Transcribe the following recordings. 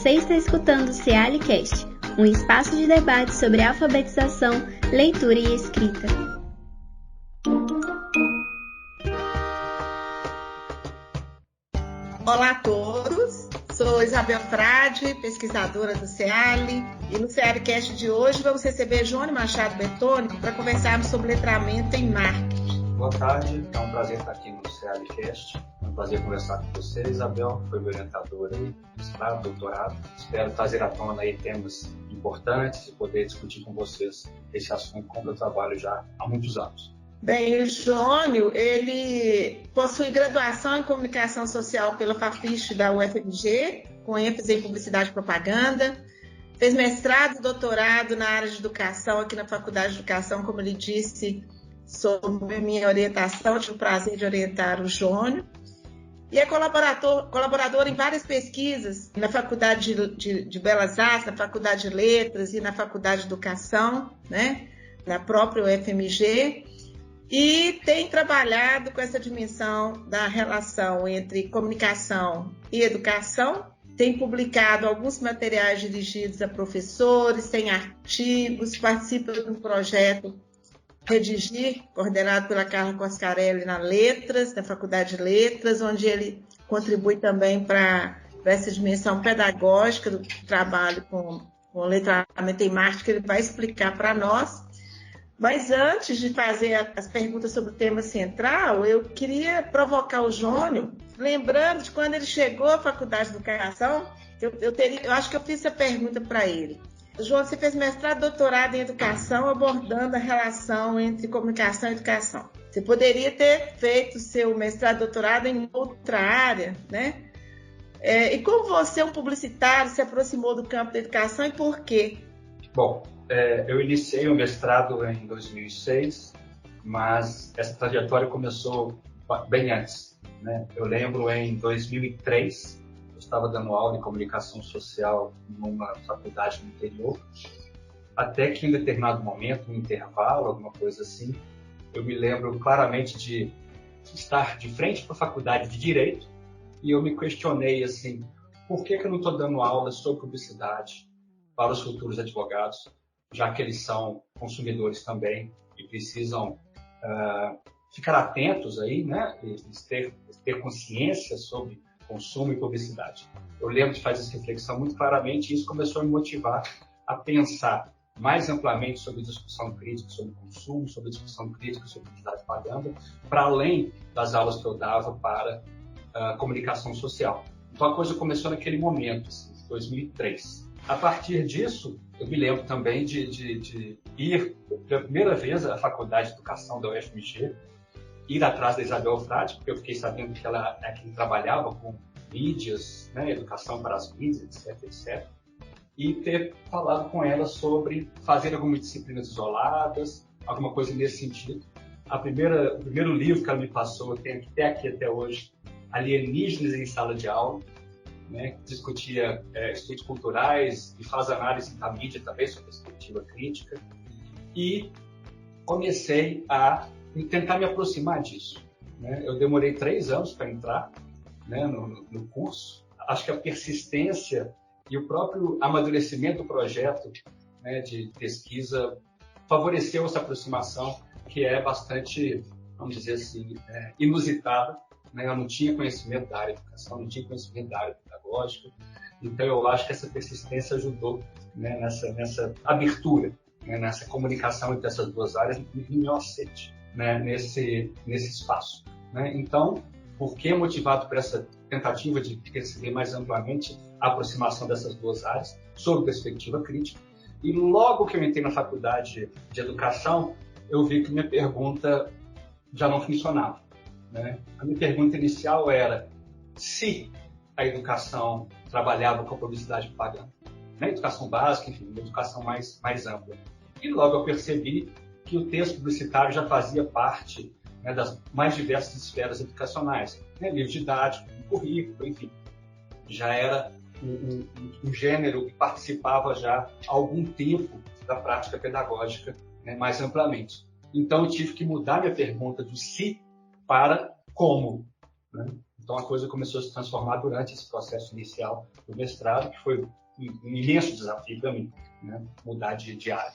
Você está escutando o CEALI-Cast, um espaço de debate sobre alfabetização, leitura e escrita. Olá a todos, sou Isabel Frade, pesquisadora do CEALI, e no CEALI-Cast de hoje vamos receber Jônio Machado Bertoni para conversarmos sobre letramento em marketing. Boa tarde, é um prazer estar aqui no CEALI-Cast. É um prazer conversar com você, Isabel, que foi minha orientadora aí, mestrado, doutorado. Espero trazer à tona aí temas importantes e poder discutir com vocês esse assunto, como eu trabalho já há muitos anos. Bem, o Jônio, ele possui graduação em Comunicação Social pela FAFISH da UFMG, com ênfase em Publicidade e Propaganda. Fez mestrado e doutorado na área de educação, aqui na Faculdade de Educação, como ele disse, sob minha orientação. Tive o prazer de orientar o Jônio. E é colaborador em várias pesquisas na Faculdade de Belas Artes, na Faculdade de Letras e na Faculdade de Educação, né, na própria UFMG. E tem trabalhado com essa dimensão da relação entre comunicação e educação. Tem publicado alguns materiais dirigidos a professores, tem artigos, participa de um projeto Redigir, coordenado pela Carla Coscarelli na Letras, na Faculdade de Letras, onde ele contribui também para essa dimensão pedagógica do trabalho com letramento em marketing, que ele vai explicar para nós. Mas antes de fazer as perguntas sobre o tema central, eu queria provocar o Jônio, lembrando de quando ele chegou à Faculdade de Educação, eu acho que eu fiz essa pergunta para ele. Jônio, você fez mestrado e doutorado em educação, abordando a relação entre comunicação e educação. Você poderia ter feito seu mestrado e doutorado em outra área, né? E como você, um publicitário, se aproximou do campo da educação e por quê? Bom, eu iniciei o mestrado em 2006, mas essa trajetória começou bem antes, né? Eu lembro em 2003, eu estava dando aula em comunicação social numa faculdade no interior, até que em determinado momento, um intervalo, alguma coisa assim, eu me lembro claramente de estar de frente para a faculdade de Direito e eu me questionei assim, por que eu não estou dando aula sobre publicidade para os futuros advogados, já que eles são consumidores também e precisam ficar atentos aí, né, e ter consciência sobre consumo e publicidade. Eu lembro de fazer essa reflexão muito claramente e isso começou a me motivar a pensar mais amplamente sobre discussão crítica, sobre consumo, sobre discussão crítica, sobre publicidade e propaganda, para além das aulas que eu dava para comunicação social. Então a coisa começou naquele momento, assim, 2003. A partir disso, eu me lembro também de ir pela primeira vez à Faculdade de Educação da UFMG, ir atrás da Isabel Frade, porque eu fiquei sabendo que ela é quem trabalhava com mídias, né, educação para as mídias, etc, etc. E ter falado com ela sobre fazer algumas disciplinas isoladas, alguma coisa nesse sentido. O primeiro livro que ela me passou, eu tenho até hoje, Alienígenas em Sala de Aula, né, que discutia estudos culturais e faz análise da mídia também, sobre perspectiva crítica. E comecei a tentar me aproximar disso, né? Eu demorei 3 anos para entrar, né, no curso. Acho que a persistência e o próprio amadurecimento do projeto, né, de pesquisa favoreceu essa aproximação, que é bastante, vamos dizer assim, inusitada. Né? Eu não tinha conhecimento da área de educação, não tinha conhecimento da área pedagógica, então eu acho que essa persistência ajudou, né, nessa abertura, né, nessa comunicação entre essas duas áreas, no meu aceite, né, nesse espaço. Né? Então, por que motivado por essa tentativa de perceber mais amplamente a aproximação dessas duas áreas, sob perspectiva crítica? E logo que eu entrei na faculdade de educação, eu vi que minha pergunta já não funcionava. Né? A minha pergunta inicial era se a educação trabalhava com a publicidade e propaganda, né? Educação básica, enfim, uma educação mais ampla. E logo eu percebi que o texto publicitário já fazia parte, né, das mais diversas esferas educacionais, né? Livro didático, currículo, enfim. Já era um gênero que participava já há algum tempo da prática pedagógica, né, mais amplamente. Então eu tive que mudar minha pergunta do se para como. Né? Então, a coisa começou a se transformar durante esse processo inicial do mestrado, que foi um imenso desafio para mim, né? Mudar de área.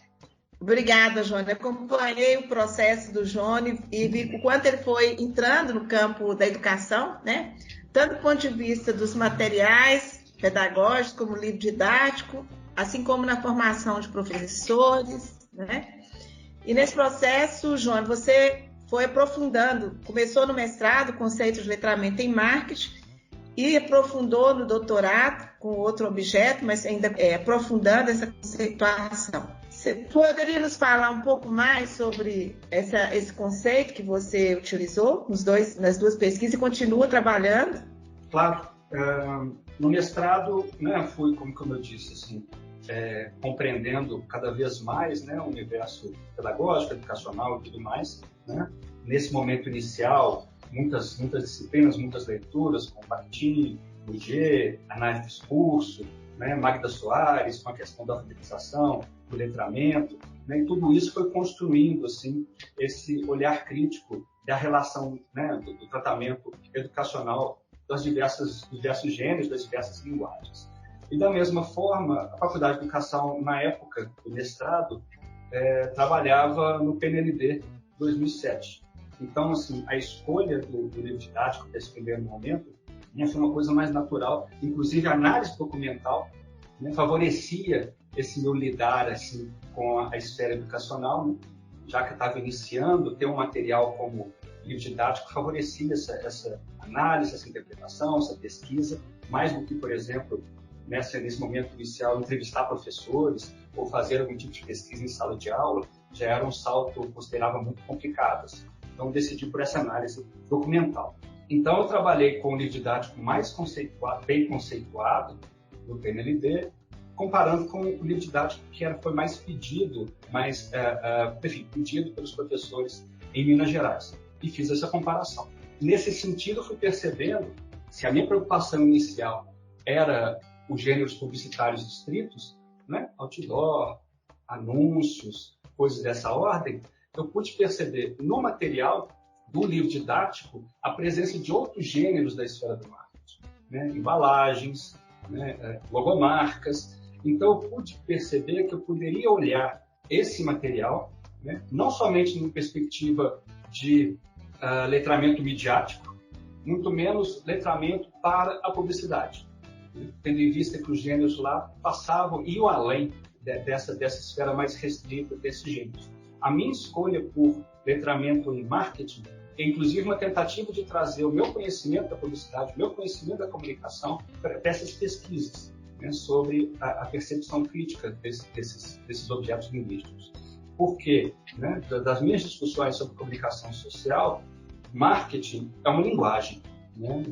Obrigada, Jônio. Eu acompanhei o processo do Jônio e vi o quanto ele foi entrando no campo da educação, né? Tanto do ponto de vista dos materiais pedagógicos, como livro didático, assim como na formação de professores, né? E nesse processo, Jônio, você foi aprofundando, começou no mestrado, conceito de letramento em marketing, e aprofundou no doutorado com outro objeto, mas ainda aprofundando essa conceituação. Você poderia nos falar um pouco mais sobre esse conceito que você utilizou nas duas pesquisas e continua trabalhando? Claro. No mestrado, né, fui, como eu disse, assim, compreendendo cada vez mais, né, o universo pedagógico, educacional e tudo mais, né? Nesse momento inicial, muitas disciplinas, muitas leituras, como Bakhtin, Bourdieu, análise do discurso, né, Magda Soares, com a questão da alfabetização, do letramento, né, e tudo isso foi construindo assim, esse olhar crítico da relação, né, do tratamento educacional dos diversos gêneros, das diversas linguagens. E da mesma forma, a Faculdade de Educação, na época do mestrado, trabalhava no PNLD 2007. Então, assim, a escolha do livro didático nesse primeiro momento, né, foi uma coisa mais natural. Inclusive, a análise documental, né, favorecia esse meu lidar assim, com a esfera educacional, né? Já que eu estava iniciando, ter um material como livro didático favorecia essa análise, essa interpretação, essa pesquisa, mais do que, por exemplo, nesse momento inicial, entrevistar professores ou fazer algum tipo de pesquisa em sala de aula, já era um salto, eu considerava, muito complicado. Assim. Então, decidi por essa análise documental. Então, eu trabalhei com o livro didático mais conceituado, bem conceituado, do PNLD, comparando com o livro didático que foi mais pedido, pedido pelos professores em Minas Gerais. E fiz essa comparação. Nesse sentido, fui percebendo, se a minha preocupação inicial era os gêneros publicitários estritos, né, outdoor, anúncios, coisas dessa ordem, eu pude perceber no material do livro didático a presença de outros gêneros da esfera do marketing, né, embalagens, né, logomarcas. Então, eu pude perceber que eu poderia olhar esse material, né, não somente numa perspectiva de letramento midiático, muito menos letramento para a publicidade, né, tendo em vista que os gêneros lá iam além dessa esfera mais restrita desses gêneros. A minha escolha por letramento em marketing é, inclusive, uma tentativa de trazer o meu conhecimento da publicidade, o meu conhecimento da comunicação para essas pesquisas, né, sobre a percepção crítica desses objetos linguísticos. Porque, né, das minhas discussões sobre comunicação social, marketing é uma linguagem. Né,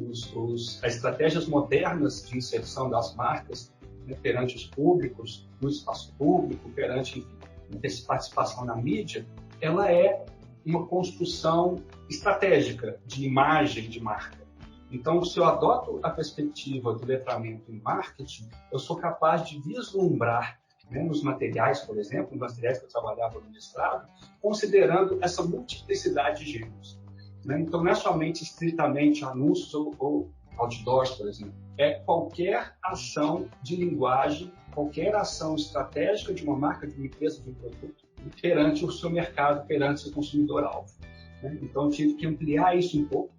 as estratégias modernas de inserção das marcas, né, perante os públicos, no espaço público, perante essa participação na mídia, ela é uma construção estratégica de imagem de marca. Então, se eu adoto a perspectiva do letramento em marketing, eu sou capaz de vislumbrar, né, nos materiais, por exemplo, nos materiais que eu trabalhava no mestrado, considerando essa multiplicidade de gêneros. Né? Então, não é somente estritamente anúncios ou outdoors, por exemplo. É qualquer ação de linguagem, qualquer ação estratégica de uma marca, de uma empresa, de um produto, perante o seu mercado, perante o seu consumidor-alvo. Né? Então, eu tive que ampliar isso um pouco,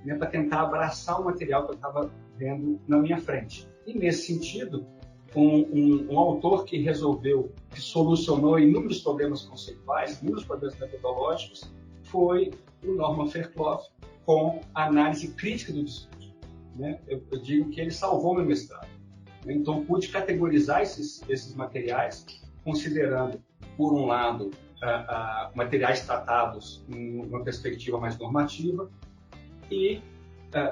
né, para tentar abraçar o material que eu estava vendo na minha frente. E, nesse sentido, um autor que solucionou inúmeros problemas conceituais, inúmeros problemas metodológicos, foi o Norman Fairclough, com a análise crítica do discurso. Né? Eu digo que ele salvou meu mestrado. Né? Então, pude categorizar esses materiais, considerando, por um lado, materiais tratados numa perspectiva mais normativa e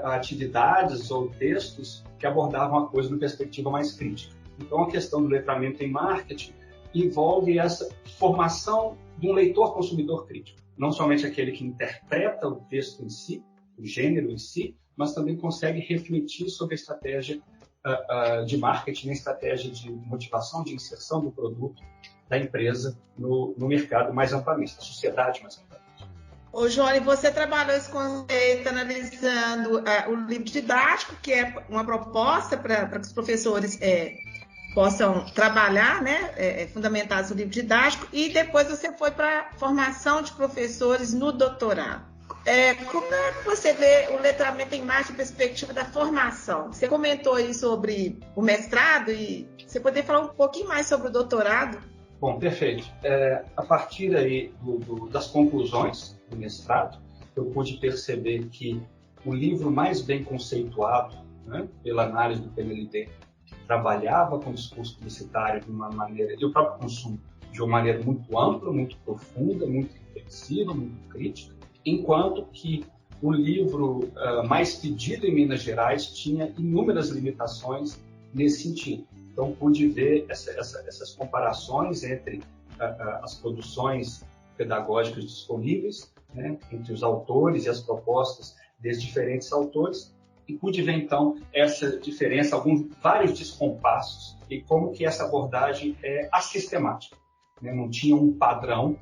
atividades ou textos que abordavam a coisa numa perspectiva mais crítica. Então, a questão do letramento em marketing envolve essa formação de um leitor-consumidor crítico. Não somente aquele que interpreta o texto em si, o gênero em si, mas também consegue refletir sobre a estratégia de marketing, a estratégia de motivação, de inserção do produto da empresa no mercado mais amplamente, na sociedade mais amplamente. Ô, Johnny, você trabalhou esse conceito analisando o livro didático, que é uma proposta para que os professores possam trabalhar, né, fundamentados no livro didático, e depois você foi para a formação de professores no doutorado. Como é que você vê o letramento em marcha em perspectiva da formação? Você comentou aí sobre o mestrado, e você poderia falar um pouquinho mais sobre o doutorado? Bom, perfeito. A partir aí das conclusões do mestrado, eu pude perceber que o livro mais bem conceituado, né, pela análise do PNLD, trabalhava com o discurso publicitário de uma maneira, e o próprio consumo, de uma maneira muito ampla, muito profunda, muito reflexiva, muito crítica, enquanto que o livro mais pedido em Minas Gerais tinha inúmeras limitações nesse sentido. Então, pude ver essas comparações entre as produções pedagógicas disponíveis, né, entre os autores e as propostas desses diferentes autores, e pude ver, então, essa diferença, vários descompassos, e como que essa abordagem é assistemática, né? Não tinha um padrão,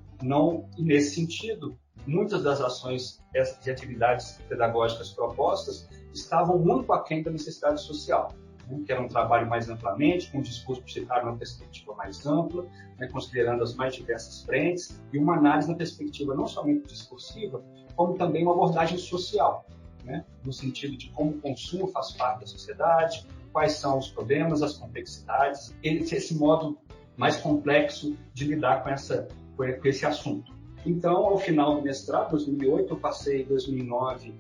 e nesse sentido, muitas das ações e atividades pedagógicas propostas estavam muito aquém da necessidade social, né? Que era um trabalho mais amplamente, com um discurso publicitário numa perspectiva mais ampla, né? Considerando as mais diversas frentes, e uma análise na perspectiva não somente discursiva, como também uma abordagem social, né? No sentido de como o consumo faz parte da sociedade, quais são os problemas, as complexidades, esse modo mais complexo de lidar com esse assunto. Então, ao final do mestrado, em 2008, eu passei em 2009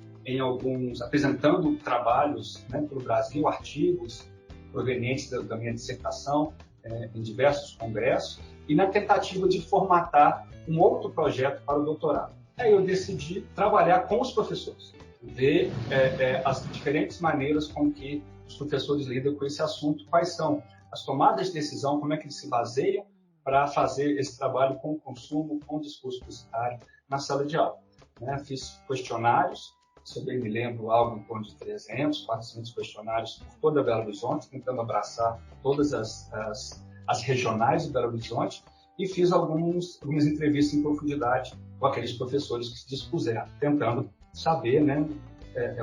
apresentando trabalhos, né, pelo Brasil, artigos provenientes da minha dissertação em diversos congressos, e na tentativa de formatar um outro projeto para o doutorado. Aí eu decidi trabalhar com os professores, ver as diferentes maneiras com que os professores lidam com esse assunto, quais são as tomadas de decisão, como é que eles se baseiam para fazer esse trabalho com o consumo, com o discurso publicitário na sala de aula. Né? Fiz questionários, se eu bem me lembro, algo em torno de 300, 400 questionários por toda Belo Horizonte, tentando abraçar todas as regionais de Belo Horizonte, e fiz algumas entrevistas em profundidade com aqueles professores que se dispuseram, tentando saber, né,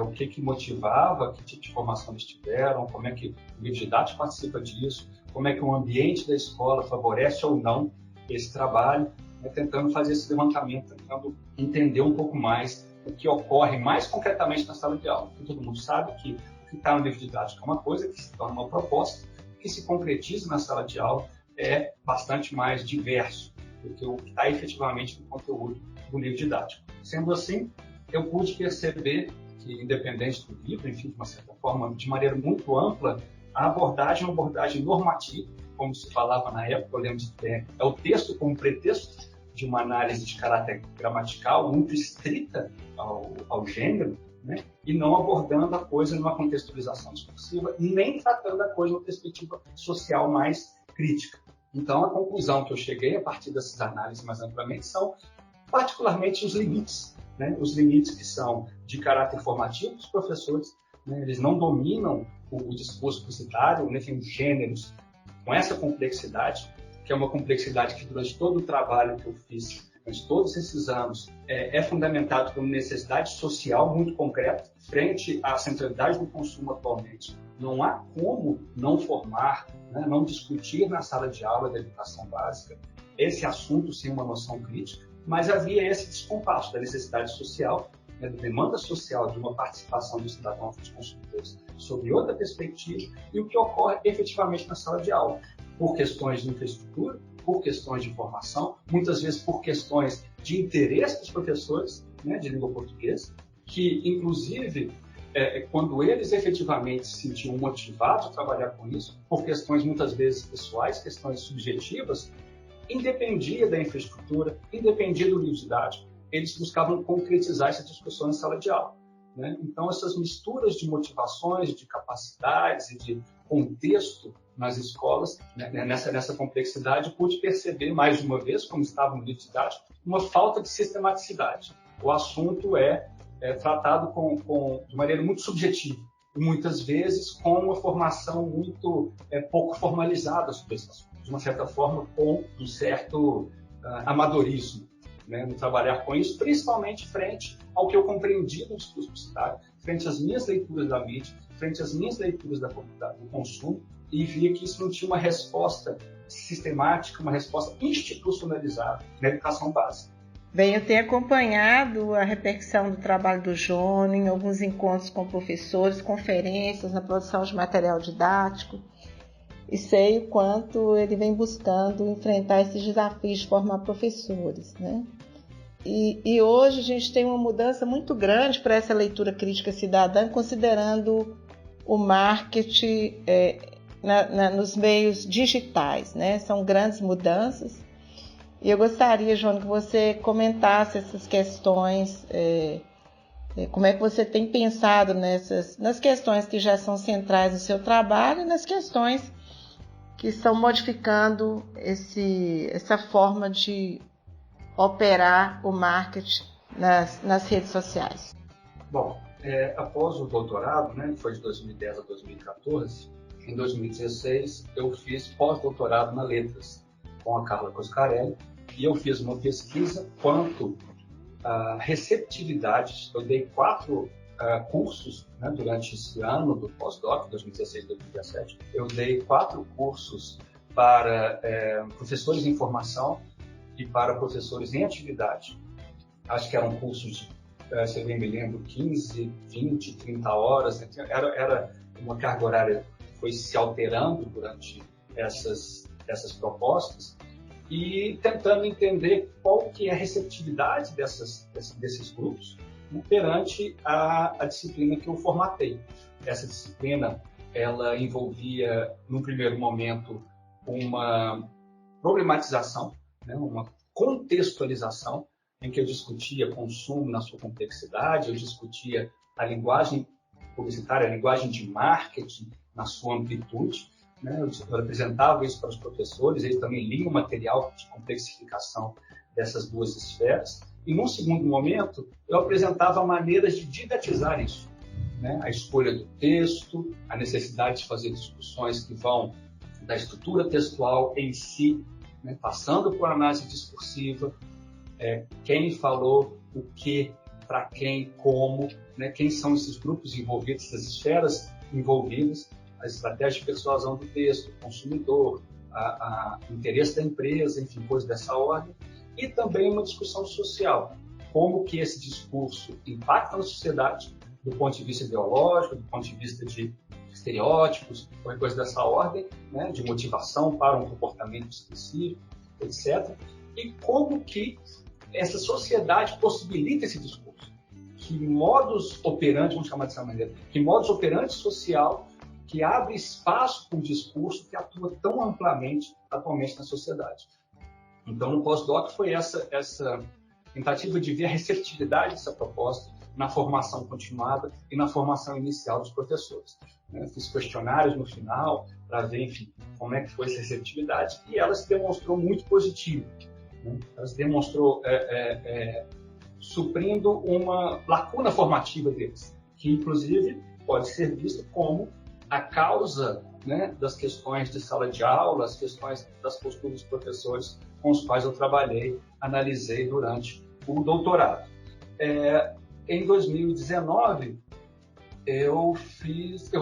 o que motivava, que tipo de formação eles tiveram, como é que o livro didático participa disso, como é que o ambiente da escola favorece ou não esse trabalho, né, tentando fazer esse levantamento, tentando entender um pouco mais o que ocorre mais concretamente na sala de aula. Porque todo mundo sabe que o que está no livro didático é uma coisa, que se torna uma proposta, que se concretiza na sala de aula é bastante mais diverso do que o que está efetivamente no conteúdo do livro didático. Sendo assim, eu pude perceber que, independente do livro, enfim, de uma certa forma, de maneira muito ampla, a abordagem é uma abordagem normativa, como se falava na época, eu lembro que é o texto como pretexto de uma análise de caráter gramatical muito estrita ao gênero, né? E não abordando a coisa numa contextualização discursiva, nem tratando a coisa numa perspectiva social mais crítica. Então, a conclusão que eu cheguei a partir dessas análises mais amplamente são, particularmente, os limites, né? Os limites que são de caráter formativo dos professores, né? Eles não dominam o discurso publicitário, né? Tem gêneros com essa complexidade, que é uma complexidade que durante todo o trabalho que eu fiz, durante todos esses anos, é fundamentado por uma necessidade social muito concreta, frente à centralidade do consumo atualmente. Não há como não formar, né? Não discutir na sala de aula da educação básica esse assunto sem uma noção crítica, mas havia esse descompasso da necessidade social, né, da demanda social de uma participação dos cidadãos, dos consumidores, sob outra perspectiva, e o que ocorre efetivamente na sala de aula, por questões de infraestrutura, por questões de formação, muitas vezes por questões de interesse dos professores, né, de língua portuguesa, que, inclusive, quando eles efetivamente se sentiam motivados a trabalhar com isso, por questões muitas vezes pessoais, questões subjetivas, independia da infraestrutura, independia do livro didático, eles buscavam concretizar essa discussão em sala de aula, né? Então, essas misturas de motivações, de capacidades e de contexto nas escolas, né, nessa complexidade, pude perceber mais de uma vez, como estava no livro didático, uma falta de sistematicidade. O assunto é tratado de maneira muito subjetiva, e muitas vezes com uma formação muito pouco formalizada sobre esse assunto, de uma certa forma com um certo amadorismo. né, no trabalhar com isso, principalmente frente ao que eu compreendi no discurso publicitário, frente às minhas leituras da mídia, frente às minhas leituras do consumo, e via que isso não tinha uma resposta sistemática, uma resposta institucionalizada na educação básica. Bem, eu tenho acompanhado a repercussão do trabalho do Jônio em alguns encontros com professores, conferências na produção de material didático, e sei o quanto ele vem buscando enfrentar esses desafios de formar professores, né? E hoje a gente tem uma mudança muito grande para essa leitura crítica cidadã, considerando o marketing nos meios digitais, né? São grandes mudanças. E eu gostaria, Jônio, que você comentasse essas questões, como é que você tem pensado nas questões que já são centrais do seu trabalho e nas questões que estão modificando essa forma de operar o marketing nas redes sociais. Bom, após o doutorado, né, que foi de 2010 a 2014, em 2016 eu fiz pós-doutorado na Letras com a Carla Coscarelli, e eu fiz uma pesquisa quanto à receptividade. Eu dei 4 cursos, né, durante esse ano do pós-doc, 2016 e 2017. Eu dei 4 cursos para professores em formação e para professores em atividade. Acho que eram cursos de, se eu bem me lembro, 15, 20, 30 horas. Né? Era uma carga horária que foi se alterando durante essas propostas, e tentando entender qual que é a receptividade desses grupos, né, perante a disciplina que eu formatei. Essa disciplina, ela envolvia, num primeiro momento, uma problematização, né, uma contextualização, em que eu discutia consumo na sua complexidade, eu discutia a linguagem publicitária, a linguagem de marketing na sua amplitude, né? Eu apresentava isso para os professores, eles também liam o material de complexificação dessas duas esferas, e num segundo momento eu apresentava maneiras de didatizar isso, né? A escolha do texto, a necessidade de fazer discussões que vão da estrutura textual em si, né? Passando por análise discursiva, quem falou o que, para quem, como, né? Quem são esses grupos envolvidos, essas esferas envolvidas, a estratégia de persuasão do texto, o consumidor, o interesse da empresa, enfim, coisas dessa ordem, e também uma discussão social, como que esse discurso impacta na sociedade do ponto de vista ideológico, do ponto de vista de estereótipos, qualquer coisa dessa ordem, né, de motivação para um comportamento específico, etc. E como que essa sociedade possibilita esse discurso. Que modus operandi, vamos chamar dessa maneira, que modus operandi social que abre espaço para um discurso que atua tão amplamente atualmente na sociedade. Então, no pós-doc foi essa tentativa de ver a receptividade dessa proposta na formação continuada e na formação inicial dos professores. Fiz questionários no final para ver, enfim, como é que foi essa receptividade, e ela se demonstrou muito positiva. Ela se demonstrou suprindo uma lacuna formativa deles, que, inclusive, pode ser visto como a causa, né, das questões de sala de aula, as questões das posturas dos professores com os quais eu trabalhei, analisei durante o doutorado. Em 2019, eu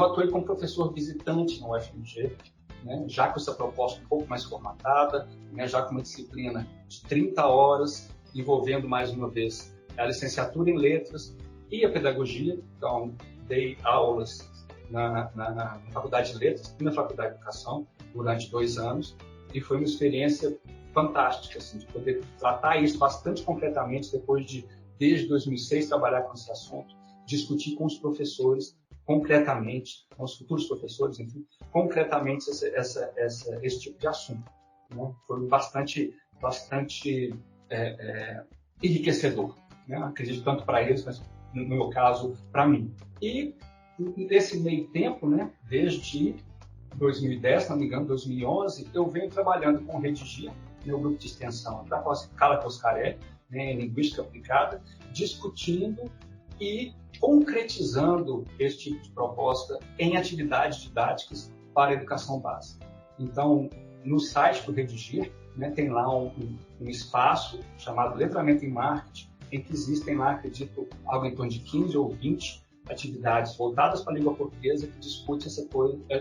atuei como professor visitante no UFMG, né, já com essa proposta um pouco mais formatada, né, já com uma disciplina de 30 horas, envolvendo mais uma vez a licenciatura em letras e a pedagogia. Então, dei aulas na Faculdade de Letras e na Faculdade de Educação durante 2 anos, e foi uma experiência fantástica, assim, de poder tratar isso bastante concretamente depois de, desde 2006, trabalhar com esse assunto, discutir com os professores concretamente, com os futuros professores, enfim, concretamente esse tipo de assunto, né? Foi bastante enriquecedor, né? Acredito tanto para eles, mas no meu caso, para mim. E nesse meio tempo, né, desde 2010, se não me engano, 2011, eu venho trabalhando com Redigia, meu grupo de extensão da Carla Coscarelli, né, em Linguística Aplicada, discutindo e concretizando esse tipo de proposta em atividades didáticas para a educação básica. Então, no site do Redigir, né, tem lá um espaço chamado Letramento em Marketing, em que existem lá, acredito, algo em torno de 15 ou 20 atividades voltadas para a língua portuguesa que discutem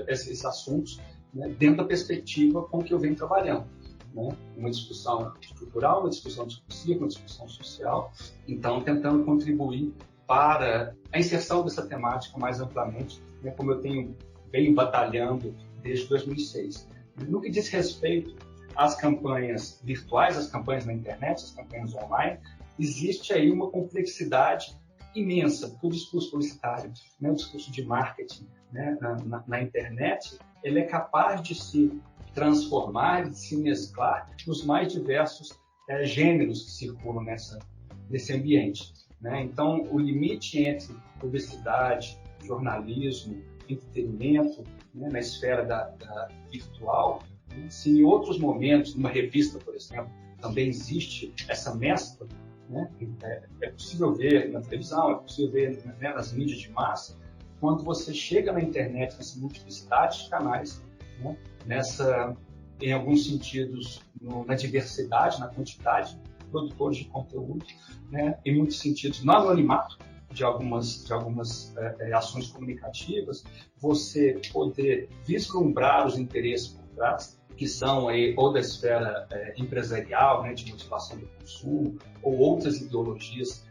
esses assuntos, né, dentro da perspectiva com que eu venho trabalhando. Né? Uma discussão estrutural, uma discussão discursiva, uma discussão social. Então, tentando contribuir para a inserção dessa temática mais amplamente, né, como eu venho batalhando desde 2006. No que diz respeito às campanhas virtuais, às campanhas na internet, às campanhas online, existe aí uma complexidade imensa, porque o discurso publicitário, né, o discurso de marketing, né, na internet, ele é capaz de se transformar, de se mesclar nos mais diversos gêneros que circulam nesse ambiente. Né? Então, o limite entre publicidade, jornalismo, entretenimento, né, na esfera da virtual, né, se em outros momentos, numa revista, por exemplo, também existe essa mescla, né, é possível ver na televisão, é possível ver, né, nas mídias de massa, quando você chega na internet, nessa multiplicidade de canais, né, em alguns sentidos, na diversidade, na quantidade de produtores de conteúdo, né, em muitos sentidos, no anonimato de algumas ações comunicativas, você poder vislumbrar os interesses por trás, que são aí, ou da esfera empresarial, né, de motivação do consumo, ou outras ideologias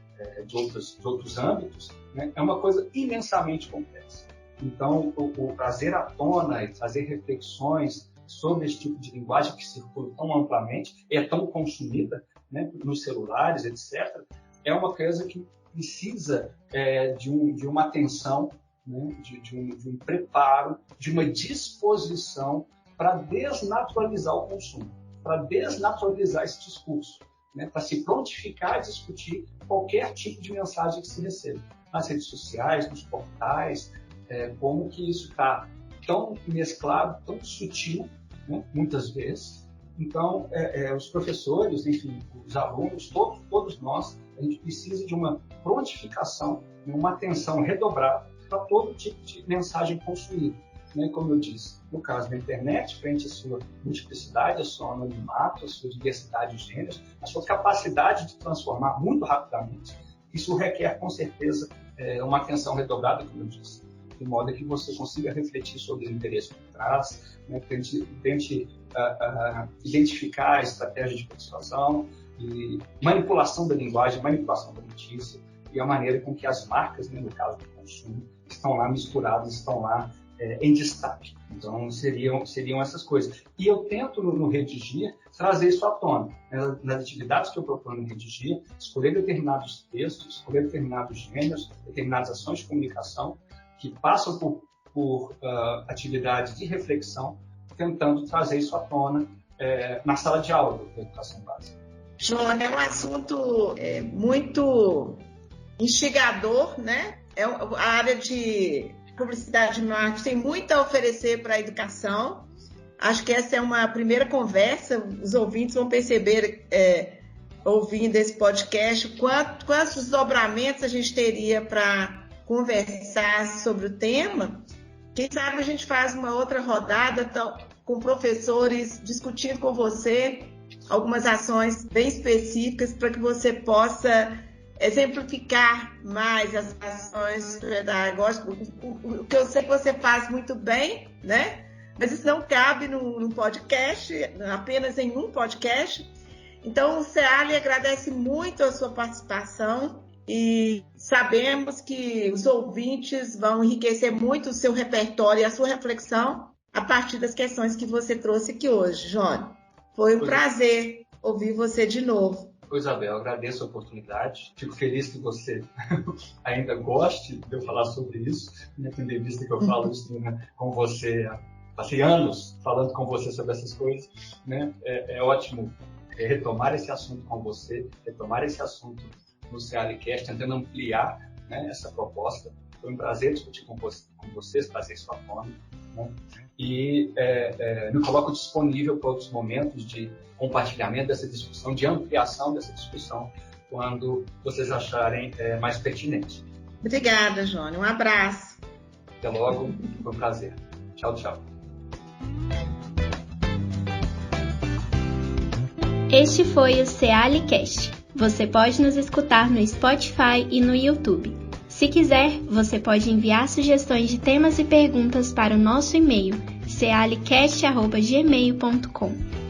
de outros âmbitos, né, é uma coisa imensamente complexa. Então, o trazer à tona e trazer reflexões sobre esse tipo de linguagem que circula tão amplamente, é tão consumida, né, nos celulares, etc., é uma coisa que precisa de uma atenção, né, de um preparo, de uma disposição para desnaturalizar o consumo, para desnaturalizar esse discurso, né, para se prontificar a discutir qualquer tipo de mensagem que se receba. Nas redes sociais, nos portais, como que isso está tão mesclado, tão sutil, né, muitas vezes. Então, os professores, enfim, os alunos, todos nós, a gente precisa de uma prontificação, uma atenção redobrada para todo tipo de mensagem consumida. Né? Como eu disse, no caso da internet, frente à sua multiplicidade, ao seu anonimato, à sua diversidade de gêneros, a sua capacidade de transformar muito rapidamente, isso requer, com certeza, uma atenção redobrada, como eu disse, de modo que você consiga refletir sobre os interesses por trás, né? Tente identificar a estratégia de persuasão e manipulação da linguagem, manipulação da notícia e a maneira com que as marcas, né, no caso do consumo, estão lá misturadas, estão lá em destaque. Então, seriam essas coisas. E eu tento, no Redigir, trazer isso à tona. Nas atividades que eu proponho no Redigir, escolher determinados textos, escolher determinados gêneros, determinadas ações de comunicação que passam por atividades de reflexão, tentando trazer isso à tona na sala de aula da educação básica. João, é um assunto muito instigador, né? A área de publicidade e marketing tem muito a oferecer para a educação. Acho que essa é uma primeira conversa. Os ouvintes vão perceber, ouvindo esse podcast, quantos desdobramentos a gente teria para conversar sobre o tema. Quem sabe a gente faz uma outra rodada com professores discutindo com você algumas ações bem específicas para que você possa exemplificar mais as ações pedagógicas, o que eu sei que você faz muito bem, né? Mas isso não cabe no podcast, apenas em um podcast. Então, o CEALI agradece muito a sua participação e sabemos que os ouvintes vão enriquecer muito o seu repertório e a sua reflexão a partir das questões que você trouxe aqui hoje, João. Foi um prazer ouvir você de novo. Isabel, agradeço a oportunidade. Fico feliz que você ainda goste de eu falar sobre isso. Tendo em vista que eu falo isso, né, com você há anos, falando com você sobre essas coisas. Né? É ótimo retomar esse assunto com você, retomar esse assunto no CEALIcast, tentando ampliar, né, essa proposta. Foi um prazer discutir com vocês, trazer isso à tona. Né? E me coloco disponível para outros momentos de compartilhamento dessa discussão, de ampliação dessa discussão, quando vocês acharem mais pertinente. Obrigada, Jônio. Um abraço. Até logo. Foi um prazer. Tchau, tchau. Este foi o Cealicast. Você pode nos escutar no Spotify e no YouTube. Se quiser, você pode enviar sugestões de temas e perguntas para o nosso e-mail cealicast@gmail.com.